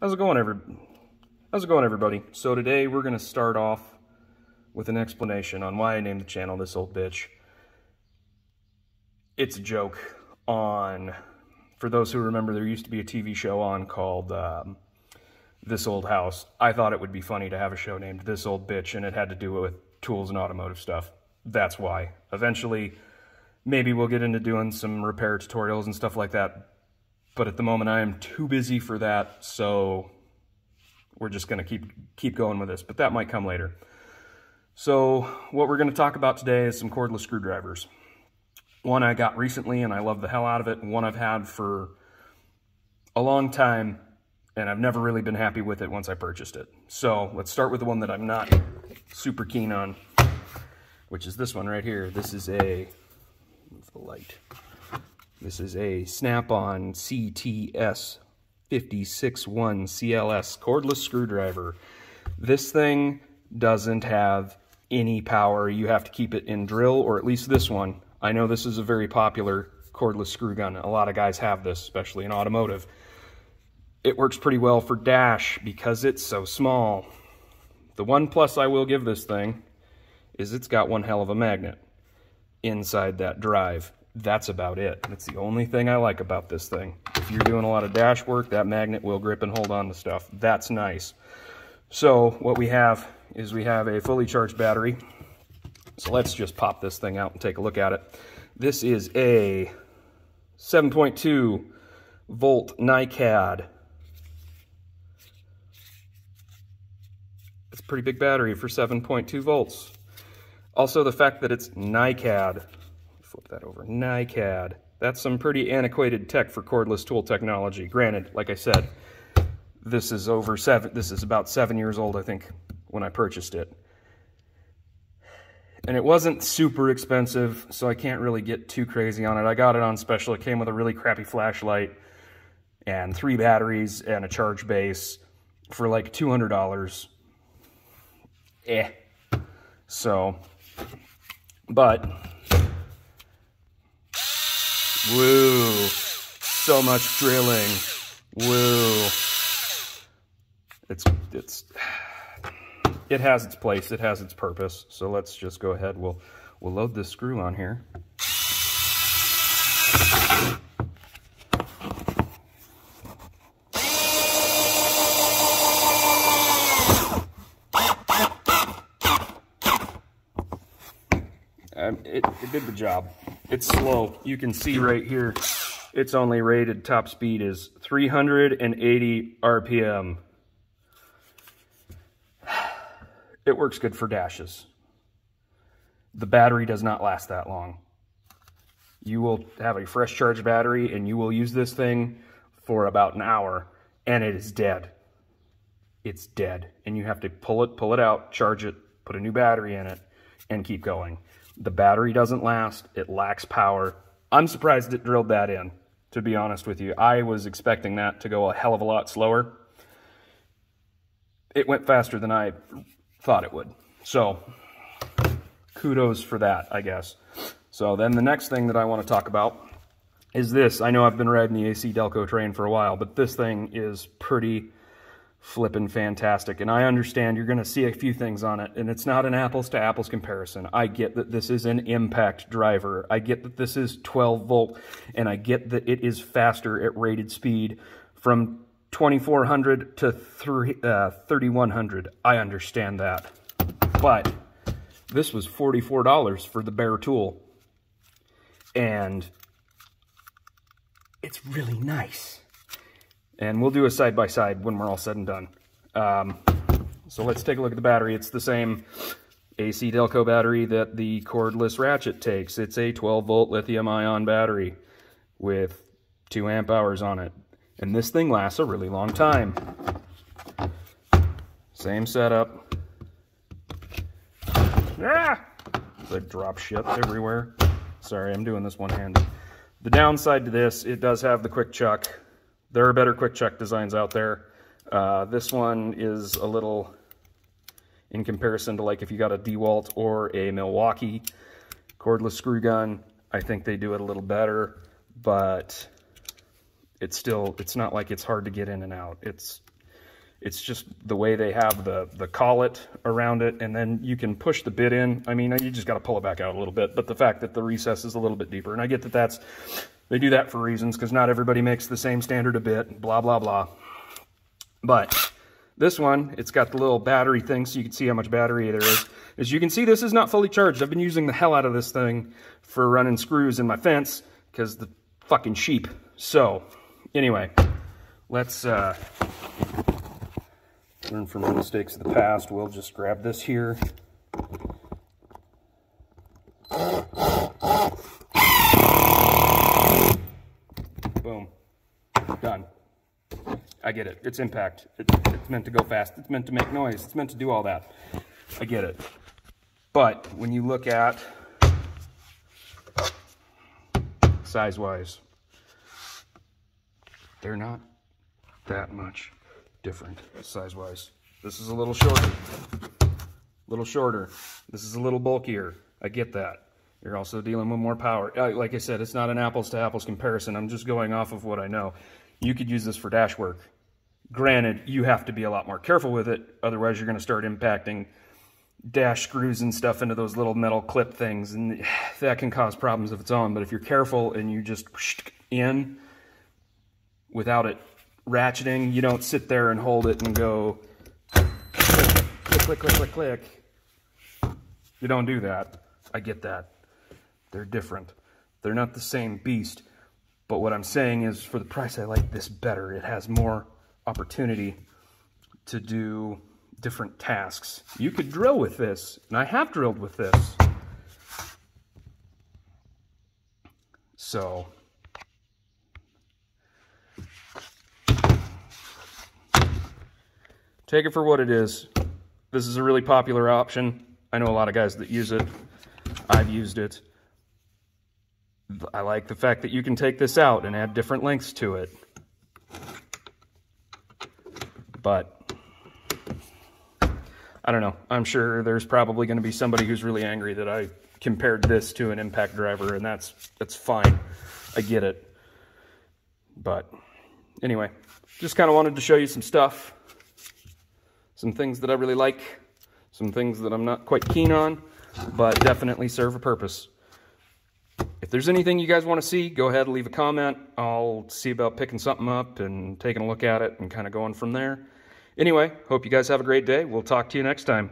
How's it going, everybody? So today we're going to start off with an explanation on why I named the channel This Old Bitch. It's a joke on, for those who remember, there used to be a TV show on called This Old House. I thought it would be funny to have a show named This Old Bitch, and it had to do with tools and automotive stuff. That's why. Eventually, maybe we'll get into doing some repair tutorials and stuff like that. But at the moment, I am too busy for that, so we're just going to keep going with this. But that might come later. So what we're going to talk about today is some cordless screwdrivers. One I got recently, and I love the hell out of it. And one I've had for a long time, and I've never really been happy with it once I purchased it. So let's start with the one that I'm not super keen on, which is this one right here. This is a, move the light. This is a Snap-on CTS 561 CLS cordless screwdriver. This thing doesn't have any power. You have to keep it in drill, or at least this one. I know this is a very popular cordless screw gun. A lot of guys have this, especially in automotive. It works pretty well for dash because it's so small. The one plus I will give this thing is it's got one hell of a magnet inside that drive. That's about it. That's the only thing I like about this thing. If you're doing a lot of dash work, that magnet will grip and hold on to stuff. That's nice. So what we have is we have a fully charged battery. So let's just pop this thing out and take a look at it. This is a 7.2 volt NiCad. It's a pretty big battery for 7.2 volts. Also the fact that it's NiCad. Flip that over. NiCad. That's some pretty antiquated tech for cordless tool technology. Granted, like I said, this is about 7 years old, I think, when I purchased it. And it wasn't super expensive, so I can't really get too crazy on it. I got it on special. It came with a really crappy flashlight and 3 batteries and a charge base for like $200. So, but woo, so much drilling. Woo. It has its place, it has its purpose. So let's just go ahead, we'll load this screw on here. It did the job. It's slow. You can see right here, it's only rated top speed is 380 RPM. It works good for dashes. The battery does not last that long. You will have a fresh charged battery and you will use this thing for about an hour and it is dead. It's dead. And you have to pull it out, charge it, put a new battery in it, and keep going. The battery doesn't last. It lacks power. I'm surprised it drilled that in, to be honest with you. I was expecting that to go a hell of a lot slower. It went faster than I thought it would. So, kudos for that, I guess. So then the next thing that I want to talk about is this. I know I've been riding the AC Delco train for a while, but this thing is pretty flippin' fantastic. And I understand you're going to see a few things on it, and it's not an apples to apples comparison. I get that this is an impact driver. I get that this is 12 volt, and I get that it is faster at rated speed from 2400 to 3100. I understand that. But this was $44 for the bare tool. And it's really nice. And we'll do a side-by-side when we're all said and done. So let's take a look at the battery. It's the same AC Delco battery that the cordless ratchet takes. It's a 12-volt lithium-ion battery with 2 amp hours on it. And this thing lasts a really long time. Same setup. Ah! I drop shit everywhere. Sorry, I'm doing this one-handed. The downside to this, it does have the quick chuck. There are better quick chuck designs out there. This one is a little, in comparison to like if you got a DeWalt or a Milwaukee cordless screw gun, I think they do it a little better, but it's not like it's hard to get in and out. It's just the way they have the collet around it, and then you can push the bit in. I mean, you just got to pull it back out a little bit, but the fact that the recess is a little bit deeper, and I get that they do that for reasons, because not everybody makes the same standard of bit, blah, blah, blah. But this one, it's got the little battery thing, so you can see how much battery there is. As you can see, this is not fully charged. I've been using the hell out of this thing for running screws in my fence, because the fucking sheep. So, anyway, let's learn from the mistakes of the past. We'll just grab this here. Boom. Done. I get it. It's impact. It's meant to go fast. It's meant to make noise. It's meant to do all that. I get it. But when you look at size-wise, they're not that much different size-wise. This is a little shorter. This is a little bulkier. I get that. You're also dealing with more power. Like I said, it's not an apples-to-apples comparison. I'm just going off of what I know. You could use this for dash work. Granted, you have to be a lot more careful with it. Otherwise, you're going to start impacting dash screws and stuff into those little metal clip things, and that can cause problems of its own. But if you're careful and you just in without it ratcheting, you don't sit there and hold it and go click, click, click, click, click. You don't do that. I get that. They're different. They're not the same beast. But what I'm saying is, for the price, I like this better. It has more opportunity to do different tasks. You could drill with this, and I have drilled with this. So take it for what it is. This is a really popular option. I know a lot of guys that use it. I've used it. I like the fact that you can take this out and add different lengths to it. But I don't know. I'm sure there's probably going to be somebody who's really angry that I compared this to an impact driver, and that's fine. I get it. But anyway, just kind of wanted to show you some stuff. Some things that I really like. Some things that I'm not quite keen on, but definitely serve a purpose. If there's anything you guys want to see, go ahead and leave a comment. I'll see about picking something up and taking a look at it and kind of going from there. Anyway, hope you guys have a great day. We'll talk to you next time.